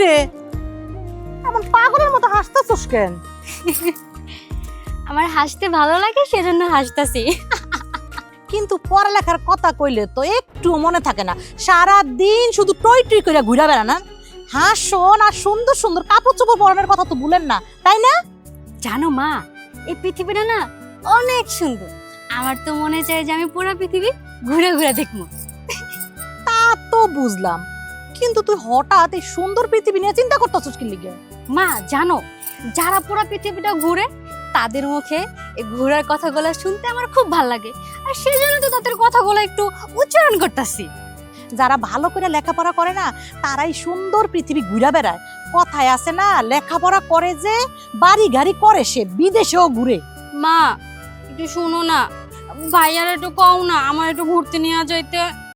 রে এমন পাগলের মতো হাসতেছস কেন? আমার হাসতে ভালো লাগে সেজন্য হাসতাছি। কিন্তু পড়ালেখার কথা কইলে তো একটু মনে থাকে না, সারা দিন শুধু টই টই করে ঘুরে বেড়া না। হাসন আর সুন্দর সুন্দর কাপড় চোপড় পরানোর কথা তো ভুলেন না, তাই না? জানো মা, এই পৃথিবীটা না অনেক সুন্দর। আমার তো মনে চায় যে আমি পুরো পৃথিবী ঘুরে ঘুরে দেখবো। তা তো বুঝলাম, কিন্তু তুই হঠাৎ এই সুন্দর পৃথিবী নিয়ে চিন্তা করতেছস কি লিগে? মা জানো, যারা পুরো পৃথিবীটা ঘুরে তাদের মুখে এই ঘোরার কথাগুলো শুনতে আমার খুব ভালো লাগে, আর সেজন্য তো তাদের কথাগুলো একটু উচ্চারণ করতেছি। যারা ভালো করে লেখাপড়া করে না তারাই সুন্দর পৃথিবী ঘুরে বেড়ায়। কথায় আছে না, লেখাপড়া করে যে বাড়ি গাড়ি করে সে বিদেশেও ঘুরে। মা একটু শোনো না, ভাইয়ার একটু কও না আমার একটু ঘুরতে নিয়ে যাইতে।